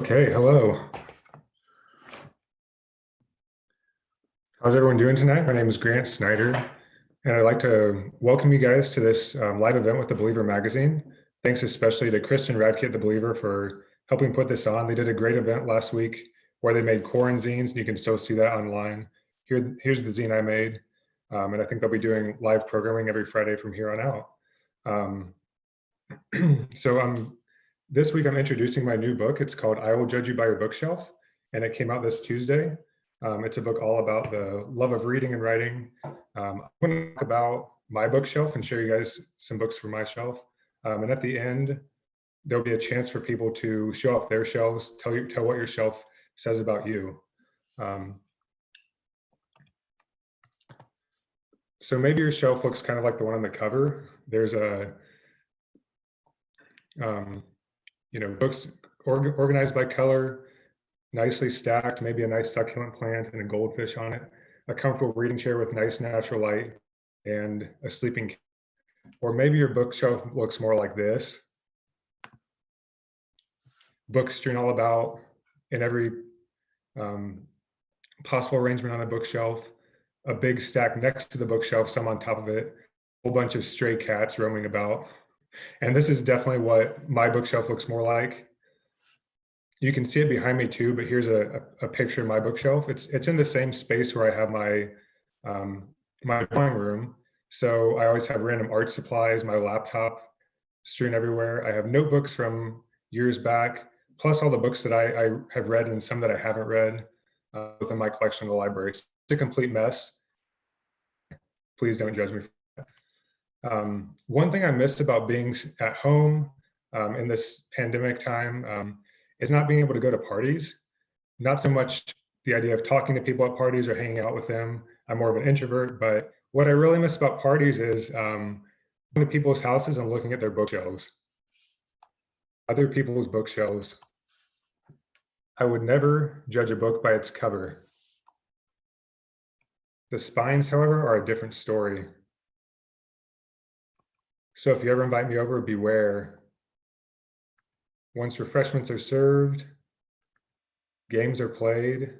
Okay, hello. How's everyone doing tonight? My name is Grant Snider, and I'd like to welcome you guys to this live event with The Believer magazine. Thanks especially to Kristen Radke at The Believer for helping put this on. They did a great event last week where they made corn zines, and you can still see that online. Here's the zine I made, and I think they'll be doing live programming every Friday from here on out. This week I'm introducing my new book. It's called I Will Judge You by Your Bookshelf, and it came out this Tuesday. It's a book all about the love of reading and writing. I'm going to talk about my bookshelf and show you guys some books from my shelf. And at the end, there'll be a chance for people to show off their shelves, tell what your shelf says about you. So maybe your shelf looks kind of like the one on the cover. There's books organized by color, nicely stacked, maybe a nice succulent plant and a goldfish on it, a comfortable reading chair with nice natural light, and a sleeping cat. Or maybe your bookshelf looks more like this. Books strewn all about in every possible arrangement on a bookshelf, a big stack next to the bookshelf, some on top of it, a whole bunch of stray cats roaming about. And this is definitely what my bookshelf looks more like. You can see it behind me too, but here's a picture of my bookshelf. It's in the same space where I have my my drawing room. So I always have random art supplies, my laptop strewn everywhere. I have notebooks from years back, plus all the books that I have read and some that I haven't read within my collection in the library. It's a complete mess. Please don't judge me for that. One thing I missed about being at home in this pandemic time is not being able to go to parties. Not so much the idea of talking to people at parties or hanging out with them. I'm more of an introvert, but what I really miss about parties is going to people's houses and looking at their bookshelves. Other people's bookshelves. I would never judge a book by its cover. The spines, however, are a different story. So if you ever invite me over, beware. Once refreshments are served, games are played,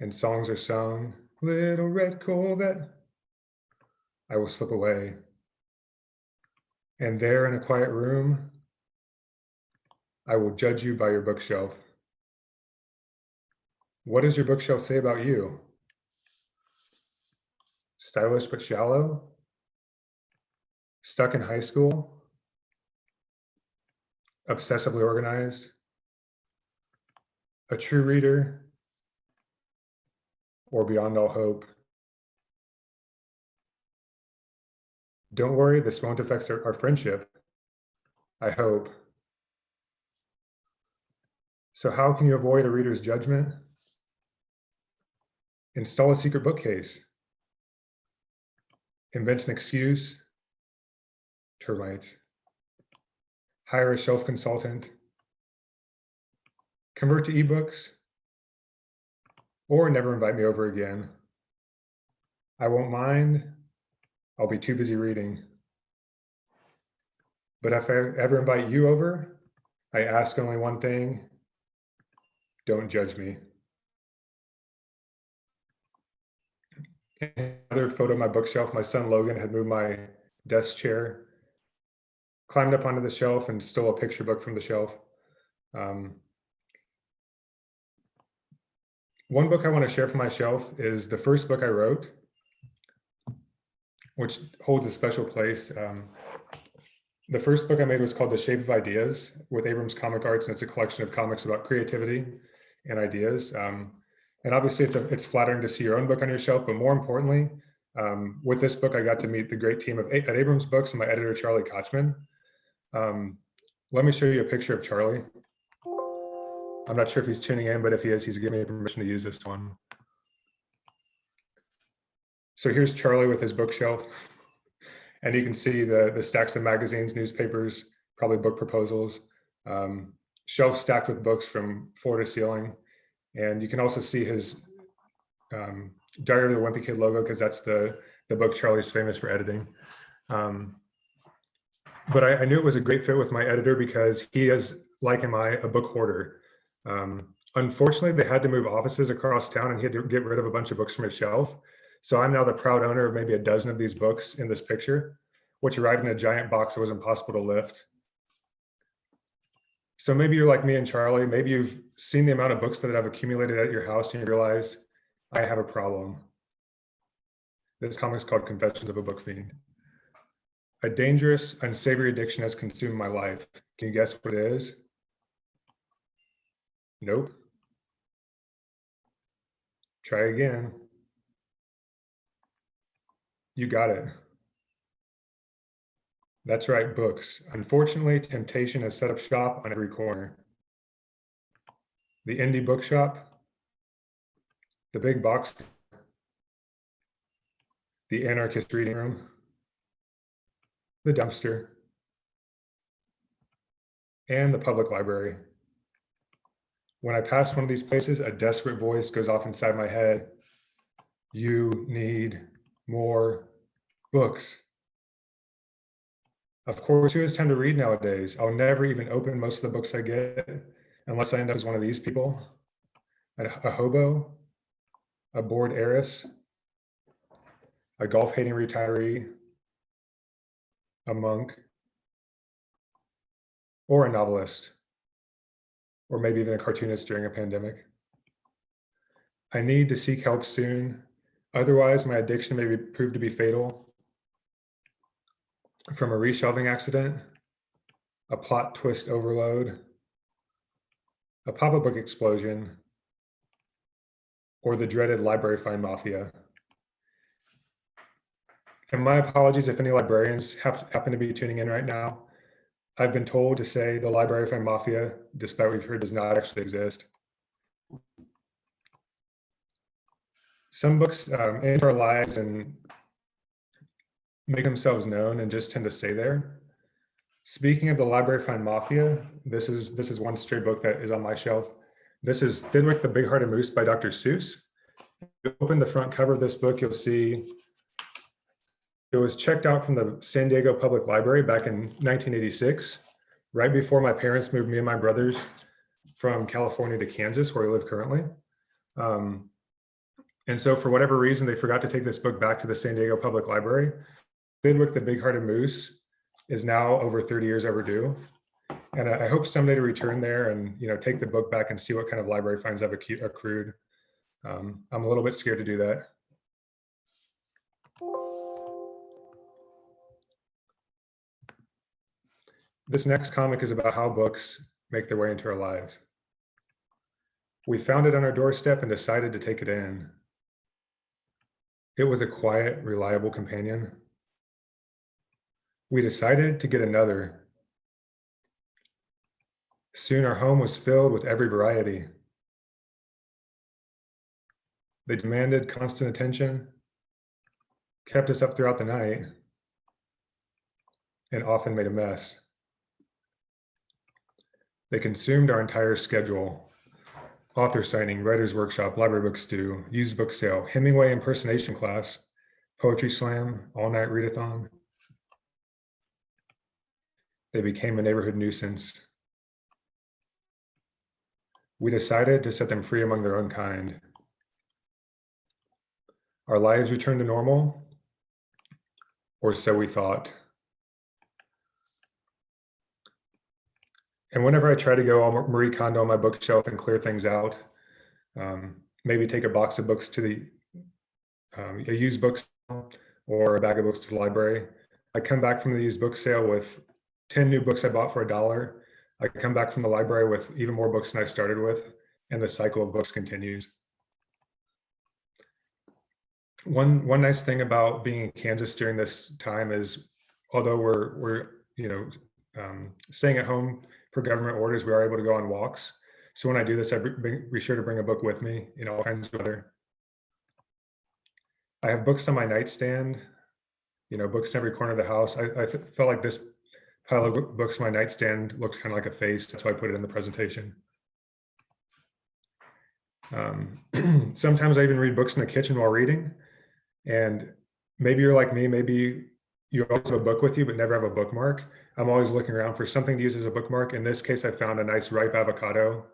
and songs are sung, little red Corvette, I will slip away. And there in a quiet room, I will judge you by your bookshelf. What does your bookshelf say about you? Stylish but shallow? Stuck in high school? Obsessively organized? A true reader? Or beyond all hope? Don't worry, this won't affect our friendship, I hope. So how can you avoid a reader's judgment? Install a secret bookcase. Invent an excuse. Termites. Hire a shelf consultant. Convert to ebooks. Or never invite me over again. I won't mind. I'll be too busy reading. But if I ever invite you over, I ask only one thing. Don't judge me. Another photo of my bookshelf, my son Logan had moved my desk chair, climbed up onto the shelf and stole a picture book from the shelf. One book I want to share from my shelf is the first book I wrote, which holds a special place. The first book I made was called The Shape of Ideas with Abrams Comic Arts, and it's a collection of comics about creativity and ideas. And obviously it's flattering to see your own book on your shelf, but more importantly, with this book, I got to meet the great team at Abrams Books and my editor, Charlie Kochman. Let me show you a picture of Charlie. I'm not sure if he's tuning in, but if he is, he's given me permission to use this one. So here's Charlie with his bookshelf. And you can see the stacks of magazines, newspapers, probably book proposals, shelves stacked with books from floor to ceiling. And you can also see his Diary of the Wimpy Kid logo, because that's the book Charlie's famous for editing. But I knew it was a great fit with my editor because he has like am I, a book hoarder. Unfortunately, they had to move offices across town and he had to get rid of a bunch of books from his shelf. So I'm now the proud owner of maybe a dozen of these books in this picture, which arrived in a giant box that was impossible to lift. So maybe you're like me and Charlie, maybe you've seen the amount of books that have accumulated at your house and you realize, I have a problem. This comic is called Confessions of a Book Fiend. A dangerous, unsavory addiction has consumed my life. Can you guess what it is? Nope. Try again. You got it. That's right, books. Unfortunately, temptation has set up shop on every corner. The indie bookshop, the big box, the anarchist reading room, the dumpster, and the public library. When I pass one of these places, a desperate voice goes off inside my head. You need more books. Of course, who has time to read nowadays? I'll never even open most of the books I get unless I end up as one of these people, a hobo, a bored heiress, a golf-hating retiree, a monk, or a novelist, or maybe even a cartoonist during a pandemic. I need to seek help soon. Otherwise, my addiction may prove to be fatal. From a reshelving accident, a plot twist overload, a pop-up book explosion, or the dreaded library fine mafia. And my apologies if any librarians happen to be tuning in right now. I've been told to say the library fine mafia, despite what we've heard, does not actually exist. Some books enter our lives and make themselves known and just tend to stay there. Speaking of the library fine mafia, this is one stray book that is on my shelf. This is Thidwick the Big-Hearted Moose by Dr. Seuss. If you open the front cover of this book, you'll see it was checked out from the San Diego Public Library back in 1986, right before my parents moved me and my brothers from California to Kansas, where we live currently. And so for whatever reason, they forgot to take this book back to the San Diego Public Library. Thidwick the Big-Hearted Moose is now over 30 years overdue. And I hope someday to return there and take the book back and see what kind of library fines I've accrued. I'm a little bit scared to do that. This next comic is about how books make their way into our lives. We found it on our doorstep and decided to take it in. It was a quiet, reliable companion. We decided to get another. Soon our home was filled with every variety. They demanded constant attention, kept us up throughout the night, and often made a mess. They consumed our entire schedule: author signing, writer's workshop, library book stew, used book sale, Hemingway impersonation class, poetry slam, all-night readathon. They became a neighborhood nuisance. We decided to set them free among their own kind. Our lives returned to normal, or so we thought. And whenever I try to go all Marie Kondo on my bookshelf and clear things out, maybe take a box of books to a used book sale or a bag of books to the library, I come back from the used book sale with 10 new books I bought for $1. I come back from the library with even more books than I started with, and the cycle of books continues. One nice thing about being in Kansas during this time is, although we're staying at home for government orders, we are able to go on walks. So when I do this, I be sure to bring a book with me, all kinds of weather. I have books on my nightstand, books in every corner of the house. I felt like this pile of books on my nightstand looked kind of like a face. That's why I put it in the presentation. Sometimes I even read books in the kitchen while reading. And maybe you're like me, maybe you always have a book with you, but never have a bookmark. I'm always looking around for something to use as a bookmark. In this case, I found a nice ripe avocado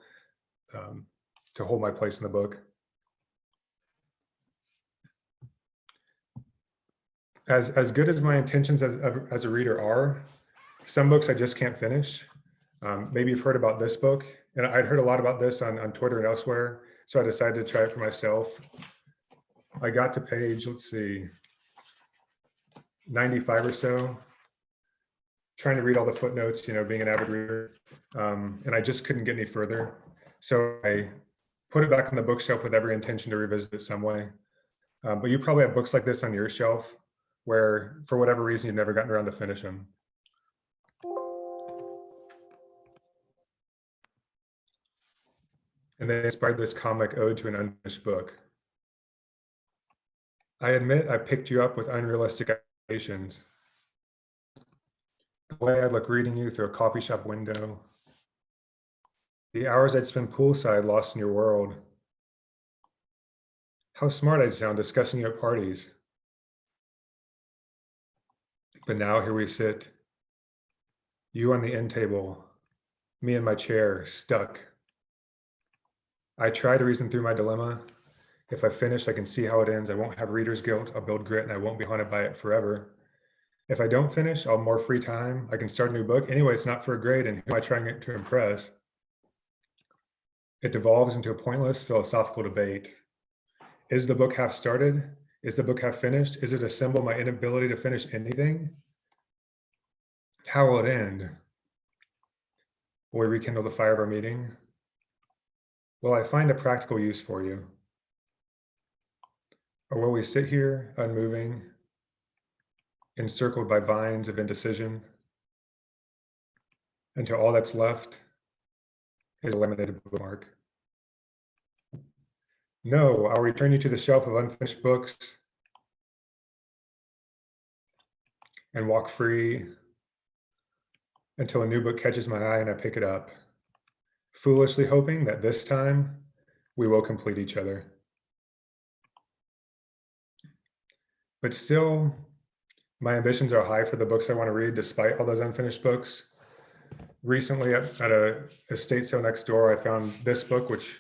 to hold my place in the book. As good as my intentions as a reader are, some books I just can't finish. Maybe you've heard about this book, and I'd heard a lot about this on Twitter and elsewhere, so I decided to try it for myself. I got to page, let's see, 95 or so, trying to read all the footnotes, being an avid reader, and I just couldn't get any further. So I put it back on the bookshelf with every intention to revisit it some way. But you probably have books like this on your shelf where, for whatever reason, you've never gotten around to finish them. And they inspired this comic ode to an unfinished book. I admit I picked you up with unrealistic expectations. The way I'd look reading you through a coffee shop window. The hours I'd spend poolside lost in your world. How smart I'd sound discussing you at parties. But now here we sit. You on the end table, me in my chair, stuck. I try to reason through my dilemma. If I finish, I can see how it ends. I won't have reader's guilt. I'll build grit and I won't be haunted by it forever. If I don't finish, I'll have more free time. I can start a new book. Anyway, it's not for a grade, and who am I trying to impress? It devolves into a pointless philosophical debate. Is the book half started? Is the book half finished? Is it a symbol of my inability to finish anything? How will it end? Will we rekindle the fire of our meeting? Will I find a practical use for you? Or will we sit here, unmoving, encircled by vines of indecision, until all that's left is a laminated bookmark? No, I'll return you to the shelf of unfinished books and walk free until a new book catches my eye and I pick it up, foolishly hoping that this time we will complete each other. But still, my ambitions are high for the books I want to read, despite all those unfinished books. Recently, at a estate sale next door, I found this book, which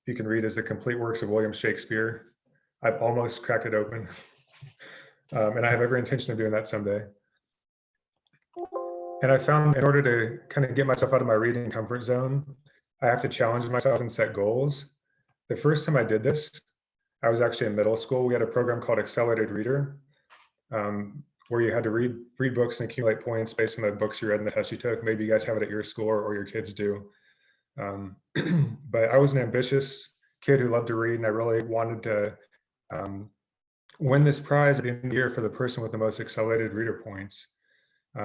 you can read as the complete works of William Shakespeare. I've almost cracked it open, and I have every intention of doing that someday. And I found in order to kind of get myself out of my reading comfort zone, I have to challenge myself and set goals. The first time I did this, I was actually in middle school. We had a program called Accelerated Reader, where you had to read books and accumulate points based on the books you read and the tests you took. Maybe you guys have it at your school or your kids do. But I was an ambitious kid who loved to read, and I really wanted to win this prize at the end of the year for the person with the most accelerated reader points.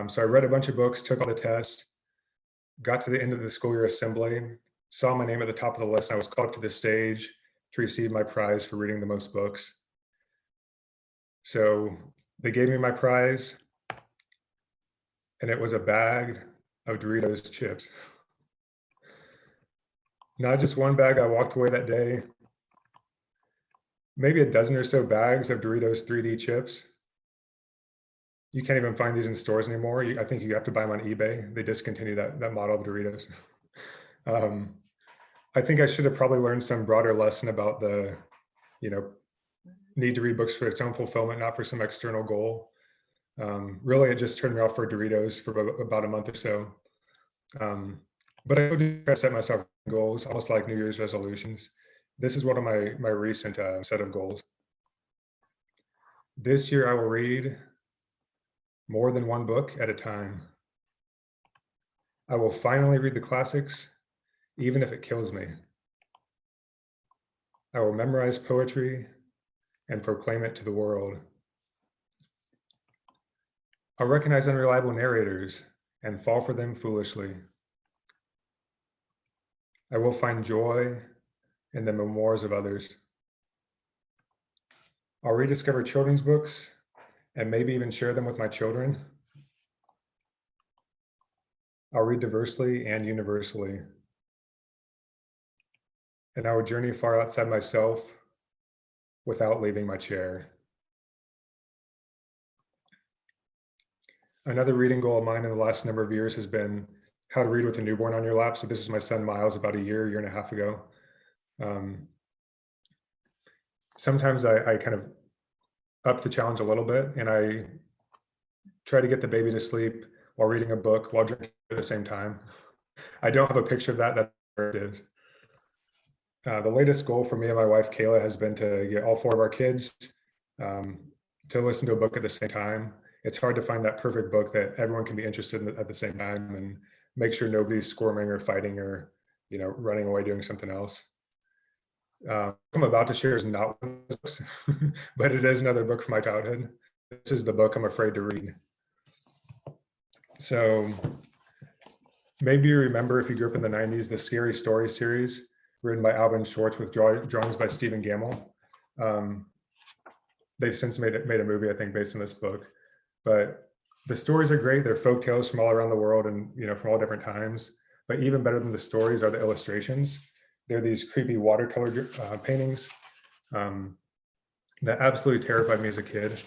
So I read a bunch of books, took all the tests, got to the end of the school year assembly, saw my name at the top of the list, and I was called up to the stage to receive my prize for reading the most books. So they gave me my prize, and it was a bag of Doritos chips. Not just one bag. I walked away that day, maybe a dozen or so bags of Doritos 3D chips. You can't even find these in stores anymore. I think you have to buy them on eBay. They discontinued that model of Doritos. I think I should have probably learned some broader lesson about the, need to read books for its own fulfillment, not for some external goal. Really, it just turned me off for Doritos for about a month or so. But I did try to set myself goals, almost like New Year's resolutions. This is one of my recent set of goals. This year, I will read more than one book at a time. I will finally read the classics, even if it kills me. I will memorize poetry and proclaim it to the world. I'll recognize unreliable narrators and fall for them foolishly. I will find joy in the memoirs of others. I'll rediscover children's books and maybe even share them with my children. I'll read diversely and universally. And I will journey far outside myself without leaving my chair. Another reading goal of mine in the last number of years has been how to read with a newborn on your lap. So this was my son Miles about a year and a half ago. Sometimes I kind of up the challenge a little bit, and I try to get the baby to sleep while reading a book while drinking at the same time. I don't have a picture of that. That's where it is. The latest goal for me and my wife Kayla has been to get all 4 of our kids to listen to a book at the same time. It's hard to find that perfect book that everyone can be interested in at the same time, and make sure nobody's squirming or fighting or running away doing something else. I'm about to share is not one of those books, but it is another book from my childhood. This is the book I'm afraid to read. So maybe you remember, if you grew up in the 90s, the Scary Story series written by Alvin Schwartz with drawings by Stephen Gamble. They've since made a movie, I think, based on this book. But the stories are great. They're folk tales from all around the world and from all different times. But even better than the stories are the illustrations. They're these creepy watercolor paintings that absolutely terrified me as a kid.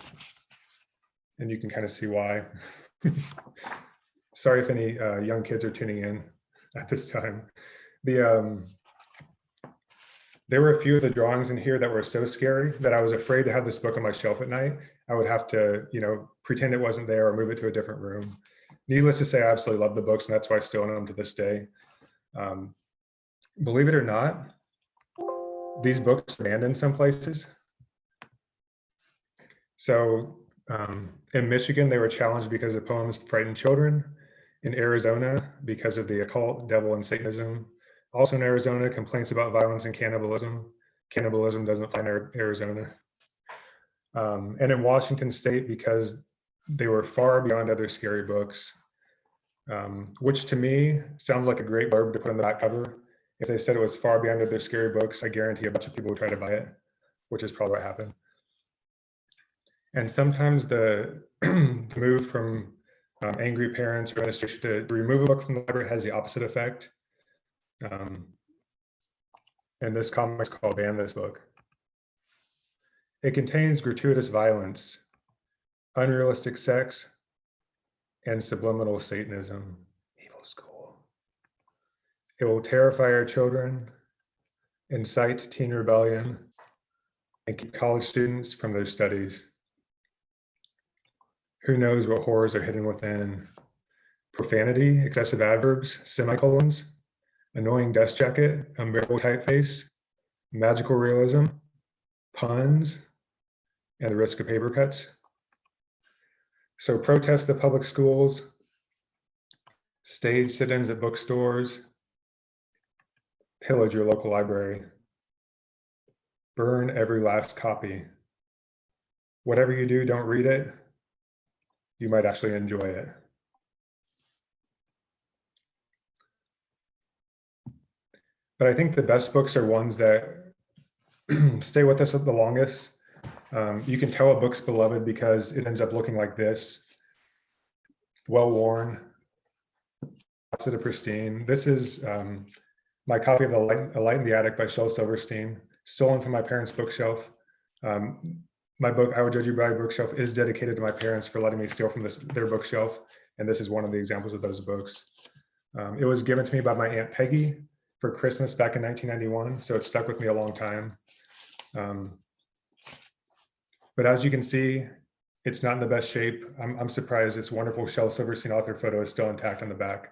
And you can kind of see why. Sorry if any young kids are tuning in at this time. There were a few of the drawings in here that were so scary that I was afraid to have this book on my shelf at night. I would have to, pretend it wasn't there or move it to a different room. Needless to say, I absolutely love the books, and that's why I still own them to this day. Believe it or not, these books are banned in some places. So in Michigan, they were challenged because the poems frightened children. In Arizona, because of the occult, devil, and Satanism. Also in Arizona, complaints about violence and cannibalism. Cannibalism doesn't fly in Arizona. And in Washington State, because they were far beyond other scary books, which to me sounds like a great blurb to put on the back cover. If they said it was far beyond other scary books, I guarantee a bunch of people would try to buy it, which is probably what happened. And sometimes the move from angry parents or administration to remove a book from the library has the opposite effect. And this comic is called Ban This Book. It contains gratuitous violence, unrealistic sex, and subliminal Satanism. Evil school. It will terrify our children, incite teen rebellion, and keep college students from their studies. Who knows what horrors are hidden within? Profanity, excessive adverbs, semicolons, annoying desk jacket, unbearable typeface, magical realism, puns, and the risk of paper cuts. So protest the public schools, stage sit-ins at bookstores, pillage your local library, burn every last copy. Whatever you do, don't read it. You might actually enjoy it. But I think the best books are ones that stay with us the longest. You can tell a book's beloved because it ends up looking like this. Well-worn, opposite of pristine. This is my copy of A Light in the Attic by Shel Silverstein, stolen from my parents' bookshelf. My book, I Would Judge You by Your Bookshelf, is dedicated to my parents for letting me steal from their bookshelf. And this is one of the examples of those books. It was given to me by my Aunt Peggy for Christmas back in 1991. So it stuck with me a long time. But as you can see, it's not in the best shape. I'm surprised this wonderful Shel Silverstein author photo is still intact on the back.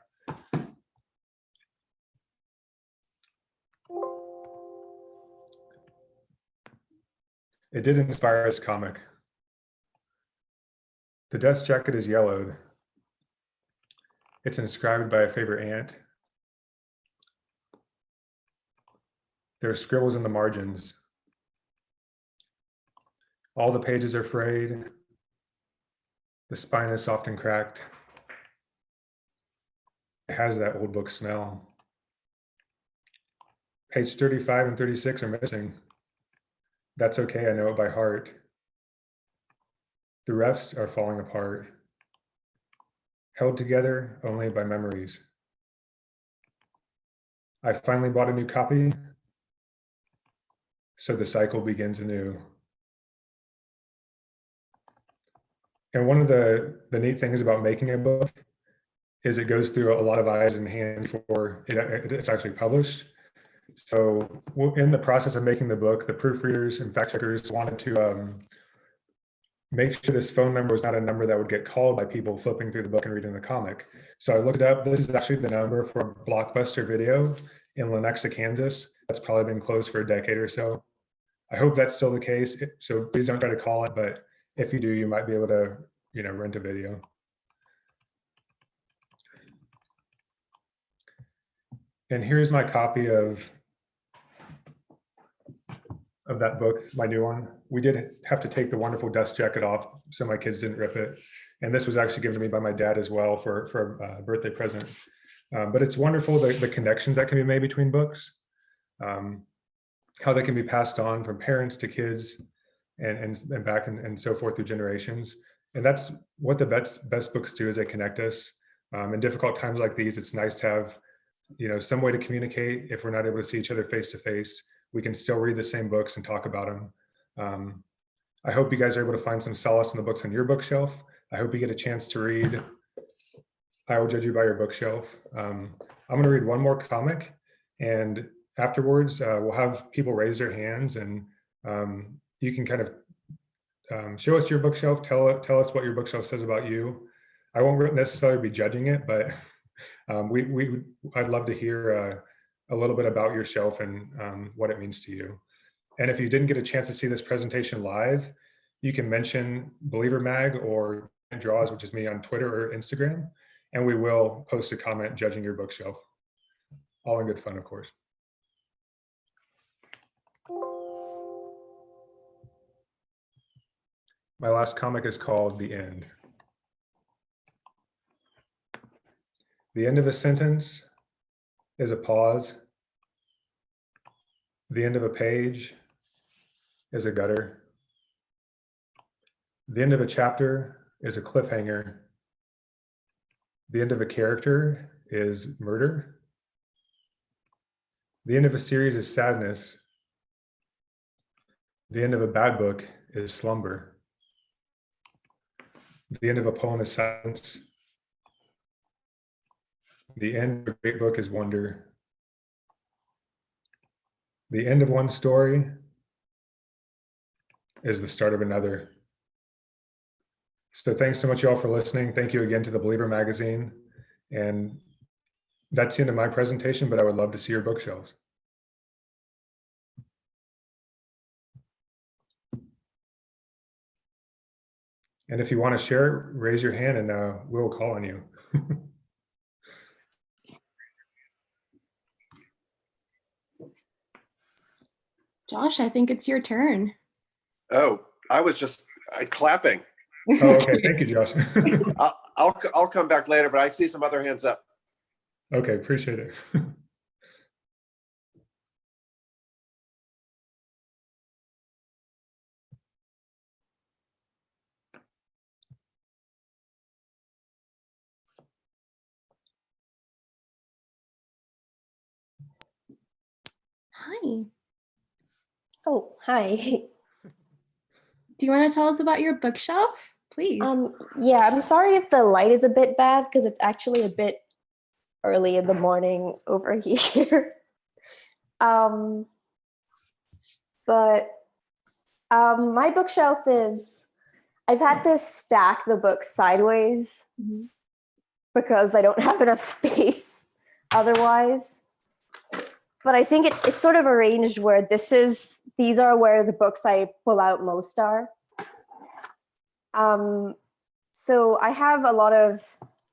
It did inspire this comic. The desk jacket is yellowed. It's inscribed by a favorite aunt. There are scribbles in the margins. All the pages are frayed. The spine is soft and cracked. It has that old book smell. Page 35 and 36 are missing. That's okay, I know it by heart. The rest are falling apart, held together only by memories. I finally bought a new copy, so the cycle begins anew. And one of the neat things about making a book is it goes through a lot of eyes and hands before it's actually published. So in the process of making the book, the proofreaders and fact checkers wanted to make sure this phone number was not a number that would get called by people flipping through the book and reading the comic. So I looked it up. This is actually the number for a Blockbuster Video in Lenexa, Kansas. That's probably been closed for a decade or so. I hope that's still the case. So please don't try to call it, but if you do, you might be able to, rent a video. And here's my copy of that book, my new one. We did have to take the wonderful dust jacket off so my kids didn't rip it. And this was actually given to me by my dad as well for a birthday present. But it's wonderful, the connections that can be made between books, how they can be passed on from parents to kids and back and so forth through generations. And that's what the best books do, is they connect us. In difficult times like these, it's nice to have, some way to communicate. If we're not able to see each other face to face, we can still read the same books and talk about them. I hope you guys are able to find some solace in the books on your bookshelf. I hope you get a chance to read I Will Judge You by Your Bookshelf. I'm going to read one more comic, and afterwards we'll have people raise their hands, and you can kind of show us your bookshelf, tell us what your bookshelf says about you. I won't necessarily be judging it, but I'd love to hear a little bit about your shelf and what it means to you. And if you didn't get a chance to see this presentation live, you can mention Believer Mag or Draws, which is me, on Twitter or Instagram, and we will post a comment judging your bookshelf. All in good fun, of course. My last comic is called The End. The end of a sentence is a pause. The end of a page is a gutter. The end of a chapter is a cliffhanger. The end of a character is murder. The end of a series is sadness. The end of a bad book is slumber. The end of a poem is silence. The end of a great book is wonder. The end of one story is the start of another. So thanks so much, y'all, for listening. Thank you again to the Believer magazine. And that's the end of my presentation, but I would love to see your bookshelves. And if you want to share it, raise your hand and we'll call on you. Josh, I think it's your turn. Oh, I was just clapping. Oh, okay. Thank you, Josh. I'll come back later, but I see some other hands up. Okay, appreciate it. Hi. Oh, hi. Do you want to tell us about your bookshelf, please? Yeah, I'm sorry if the light is a bit bad because it's actually a bit early in the morning over here. My bookshelf is, I've had to stack the books sideways because I don't have enough space otherwise. But I think it's sort of arranged where these are where the books I pull out most are. So I have a lot of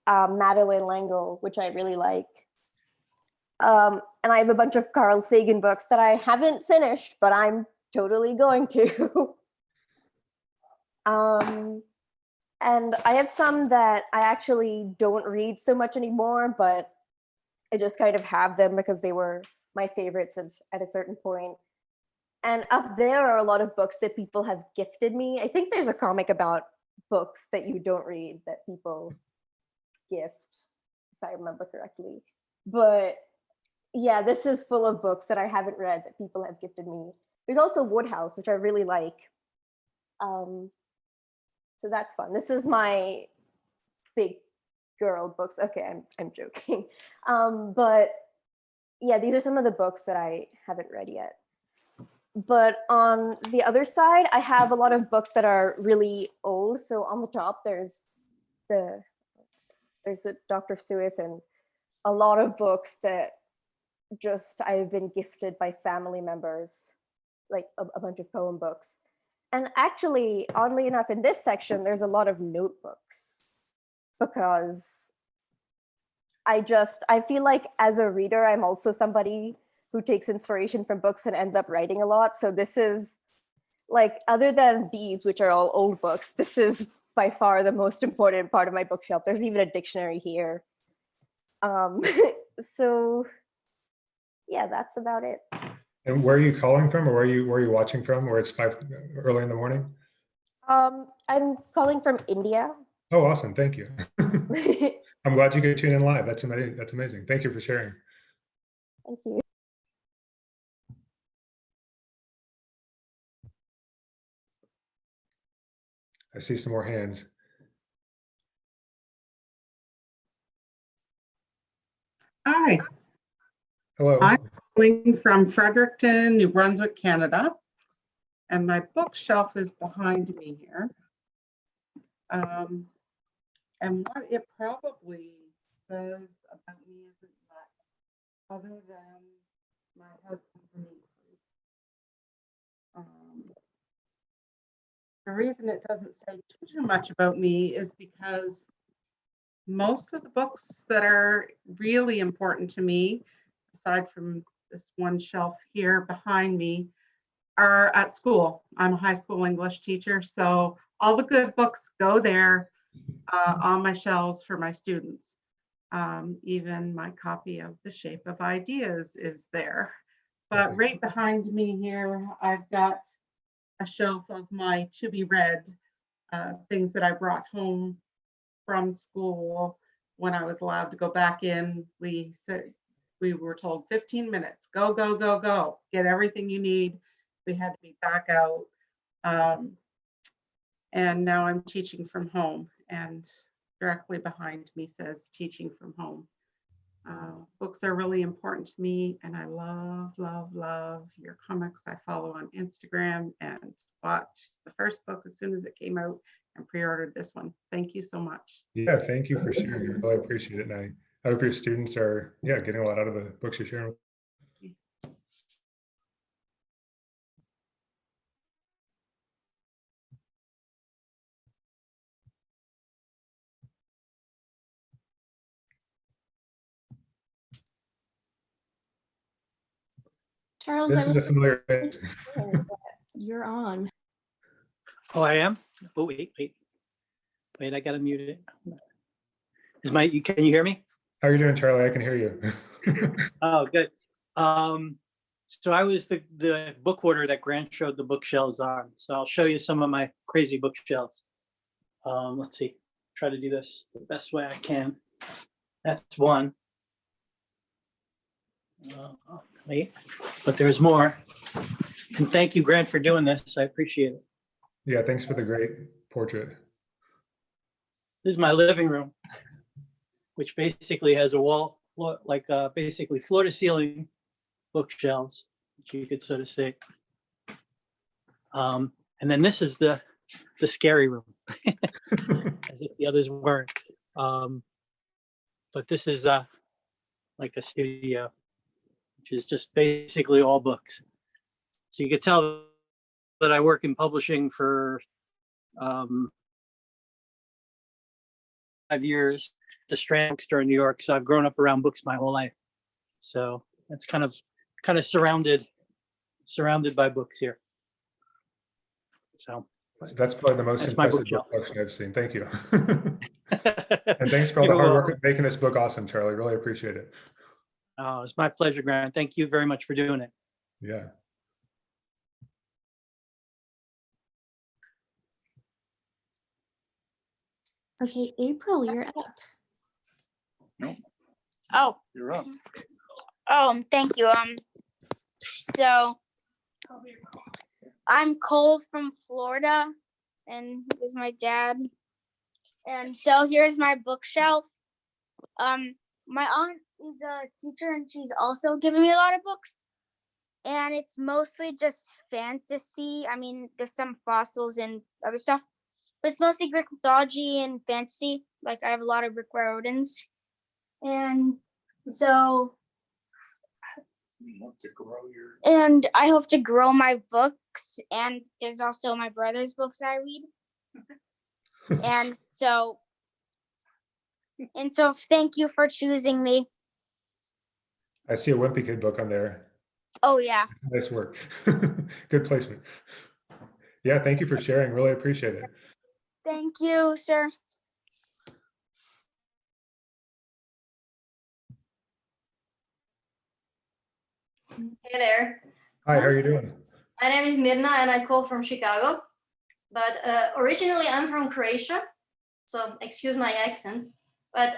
Madeleine L'Engle, which I really like. And I have a bunch of Carl Sagan books that I haven't finished, but I'm totally going to. And I have some that I actually don't read so much anymore, but I just kind of have them because they were my favorites at a certain point. And up there are a lot of books that people have gifted me. I think there's a comic about books that you don't read that people gift, if I remember correctly. But yeah, this is full of books that I haven't read that people have gifted me. There's also Woodhouse, which I really like. So that's fun. This is my big girl books. Okay, I'm joking. But yeah, these are some of the books that I haven't read yet. But on the other side, I have a lot of books that are really old. So on the top, there's a Dr. Seuss and a lot of books that just I've been gifted by family members, like a bunch of poem books. And actually, oddly enough, in this section, there's a lot of notebooks because I feel like as a reader, I'm also somebody who takes inspiration from books and ends up writing a lot. So this is like, other than these, which are all old books, this is by far the most important part of my bookshelf. There's even a dictionary here. So yeah, that's about it. And where are you calling from, or where are you watching from, where it's early in the morning? I'm calling from India. Oh, awesome. Thank you. I'm glad you could tune in live. That's amazing. That's amazing. Thank you for sharing. Thank you. I see some more hands. Hi, Hello. I'm calling from Fredericton, New Brunswick, Canada, and my bookshelf is behind me here. And what it probably says about me isn't much other than my husband's name. The reason it doesn't say too much about me is because most of the books that are really important to me, aside from this one shelf here behind me, are at school. I'm a high school English teacher, so all the good books go there on my shelves for my students. Even my copy of The Shape of Ideas is there. But right behind me here, I've got a shelf of my to be read things that I brought home from school when I was allowed to go back in. We were told 15 minutes, go, go, go, go, get everything you need. We had to be back out. And now I'm teaching from home, and directly behind me says teaching from home. Books are really important to me, and I love, love, love your comics. I follow on Instagram and bought the first book as soon as it came out and pre-ordered this one. Thank you so much. Yeah, thank you for sharing. I really appreciate it. And I hope your students are, getting a lot out of the books you're sharing. Charles, This is a familiar face. you're on. Oh, I am? Oh, wait, I gotta mute it. Can you hear me? How are you doing, Charlie? I can hear you. Oh, good. So I was the book hoarder that Grant showed the bookshelves on. So I'll show you some of my crazy bookshelves. Let's see, try to do this the best way I can. That's one. Wait, but there's more. And thank you, Grant, for doing this. I appreciate it. Yeah, thanks for the great portrait. This is my living room, which basically has a wall, like basically floor to ceiling bookshelves, which you could sort of see. And then this is the scary room, as if the others weren't. But this is like a studio, which is just basically all books. So you could tell that I work in publishing for 5 years, the Strand Bookstore in New York. So I've grown up around books my whole life. So it's kind of surrounded by books here. So That's probably the most That's my impressive bookshelf. book collection I've seen. Thank you. And thanks for all the You're hard work welcome. of making this book awesome, Charlie. Really appreciate it. Oh, it's my pleasure, Grant. Thank you very much for doing it. Yeah. Okay, April, you're up. Oh, You're up. thank you. So I'm Cole from Florida, and here's my dad. And so here's my bookshelf. My aunt is a teacher and she's also giving me a lot of books. And it's mostly just fantasy. I mean, there's some fossils and other stuff, but it's mostly Greek mythology and fantasy. Like I have a lot of Rick Riordan's. And so and I hope to grow my books, and there's also my brother's books I read. and so thank you for choosing me. I see a Wimpy Kid book on there. Oh yeah. Nice work. Good placement. Yeah, thank you for sharing. Really appreciate it. Thank you, sir. Hey there. Hi, how are you doing? My name is Mirna and I call from Chicago. But originally I'm from Croatia, so excuse my accent. But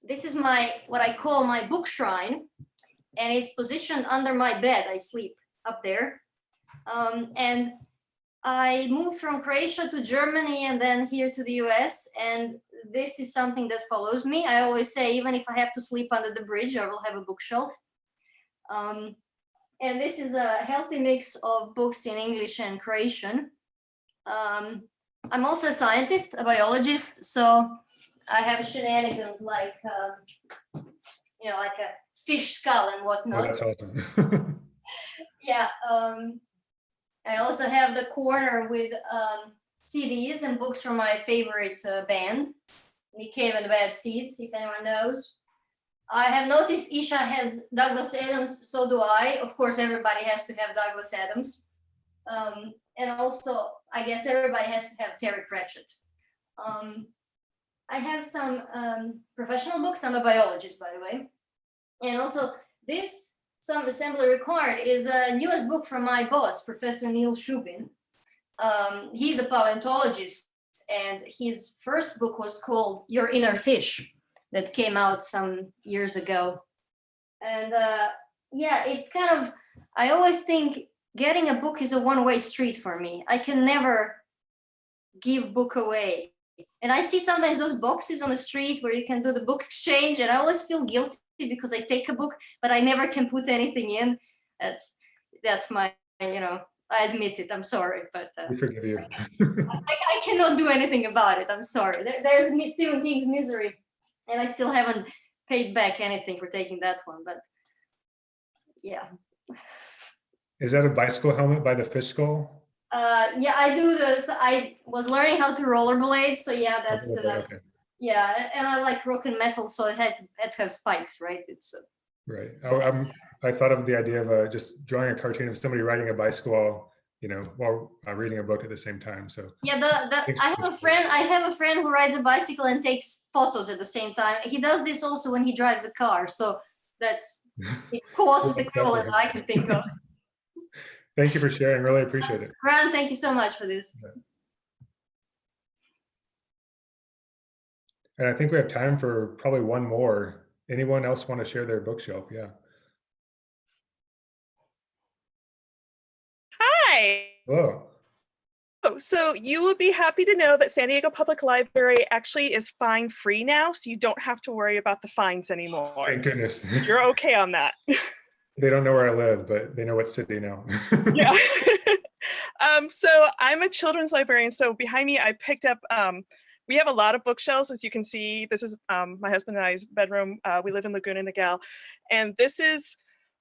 this is what I call my book shrine, and it's positioned under my bed. I sleep up there. And I moved from Croatia to Germany and then here to the US, and this is something that follows me. I always say, even if I have to sleep under the bridge, I will have a bookshelf. And this is a healthy mix of books in English and Croatian. I'm also a scientist, a biologist, so I have shenanigans like, like a fish skull and Oh, whatnot. that's awesome. Yeah. I also have the corner with CDs and books from my favorite band, Nick Cave and the Bad Seeds, if anyone knows. I have noticed Isha has Douglas Adams, so do I. Of course, everybody has to have Douglas Adams. And also, I guess everybody has to have Terry Pratchett. I have some professional books. I'm a biologist, by the way. And also, this Some Assembly Required is a newest book from my boss, Professor Neil Shubin. He's a paleontologist, and his first book was called Your Inner Fish, that came out some years ago. And yeah, it's kind of, I always think getting a book is a one-way street for me. I can never give book away. And I see sometimes those boxes on the street where you can do the book exchange, and I always feel guilty because I take a book, but I never can put anything in. That's my, I admit it, I'm sorry, but We forgive you. I cannot do anything about it, I'm sorry. There's Stephen King's Misery, and I still haven't paid back anything for taking that one, but yeah. Is that a bicycle helmet by the fish skull? Yeah, I do this. I was learning how to rollerblade, so yeah, that's Okay. yeah, and I like rock and metal, so it had to have spikes, right? It's Right. I thought of the idea of just drawing a cartoon of somebody riding a bicycle, while reading a book at the same time. So yeah, I have a friend who rides a bicycle and takes photos at the same time. He does this also when he drives a car, so that's the closest equivalent I can think of. Thank you for sharing. Really appreciate it. Ron, thank you so much for this. And I think we have time for probably one more. Anyone else want to share their bookshelf? Yeah. Hi. Hello. Oh, so you will be happy to know that San Diego Public Library actually is fine free now, so you don't have to worry about the fines anymore. Thank goodness. You're okay on that. They don't know where I live, but they know what city now. Yeah. So I'm a children's librarian. So behind me, I picked up, we have a lot of bookshelves, as you can see. This is my husband and I's bedroom. We live in Laguna Niguel. And this is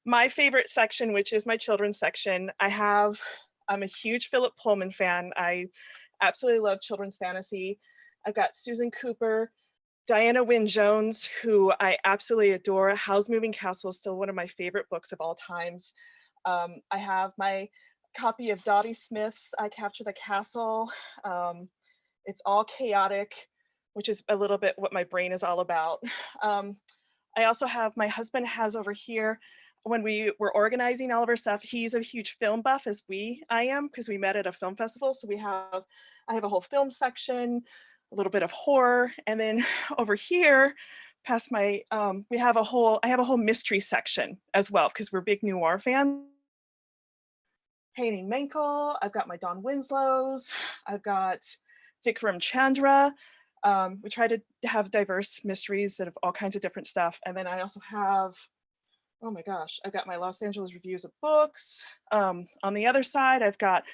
my favorite section, which is my children's section. I'm a huge Philip Pullman fan. I absolutely love children's fantasy. I've got Susan Cooper, Diana Wynne Jones, who I absolutely adore. Howl's Moving Castle is still one of my favorite books of all times. I have my copy of Dottie Smith's I Capture the Castle. It's all chaotic, which is a little bit what my brain is all about. I also have, my husband has over here, when we were organizing all of our stuff, he's a huge film buff as I am, because we met at a film festival. So I have a whole film section, a little bit of horror. And then over here, past my, I have a whole mystery section as well, because we're big noir fans. Hayden Menkel. I've got my Don Winslows. I've got Vikram Chandra. We try to have diverse mysteries that have all kinds of different stuff. And then I also have, oh my gosh, I've got my Los Angeles reviews of books. On the other side, I've got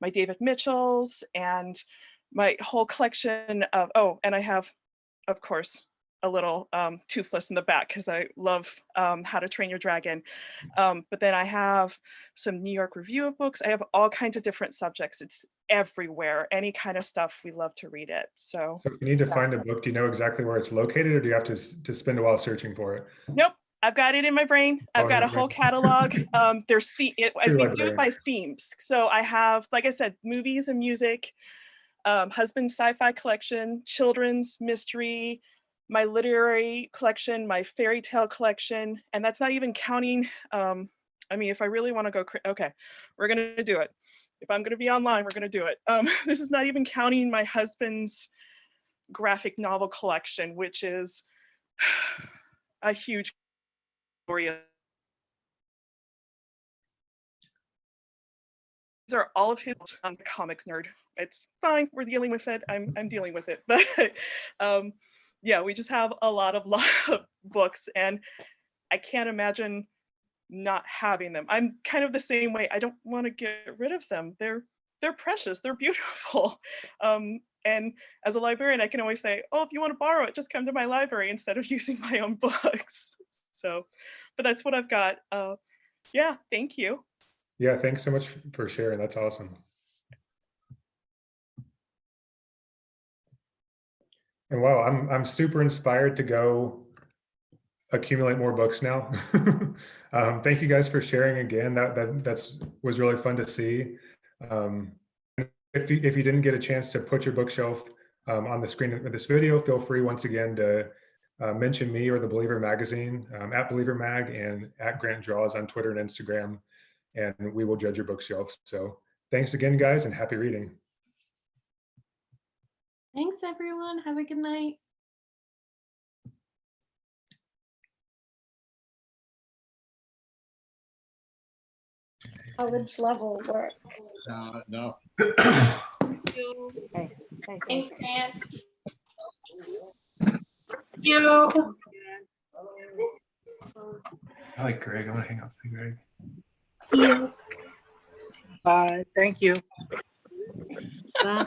my David Mitchells and my whole collection of, oh, and I have, of course, a little Toothless in the back because I love How to Train Your Dragon. But then I have some New York Review of Books. I have all kinds of different subjects. It's everywhere, any kind of stuff. We love to read it. So if you need to find a book, do you know exactly where it's located, or do you have to spend a while searching for it? nope, I've got it in my brain. I've got a whole catalog. There's we do it by themes. So I have, like I said, movies and music, husband's sci-fi collection, children's mystery, my literary collection, my fairy tale collection, and that's not even counting. I mean, if I really want to go, okay, we're gonna do it. If I'm gonna be online, we're gonna do it. This is not even counting my husband's graphic novel collection, which is a huge story. These are all of his. I'm a comic nerd. It's fine. We're dealing with it. I'm dealing with it. But yeah, we just have a lot of books, and I can't imagine not having them. I'm kind of the same way. I don't want to get rid of them. They're precious. They're beautiful. And as a librarian, I can always say, oh, if you want to borrow it, just come to my library instead of using my own books. So, but that's what I've got. Yeah, thank you. Yeah, thanks so much for sharing. That's awesome. And wow, I'm super inspired to go accumulate more books now. Thank you guys for sharing again. That was really fun to see. If you didn't get a chance to put your bookshelf on the screen of this video, feel free once again to mention me or the Believer magazine at Believer Mag and at Grant Draws on Twitter and Instagram, and we will judge your bookshelf. So thanks again, guys, and happy reading. Thanks, everyone. Have a good night. College level work. No. Okay. Thanks, Grant. You. I like Greg. I want to hang out with Greg. Bye. Thank you. Bye.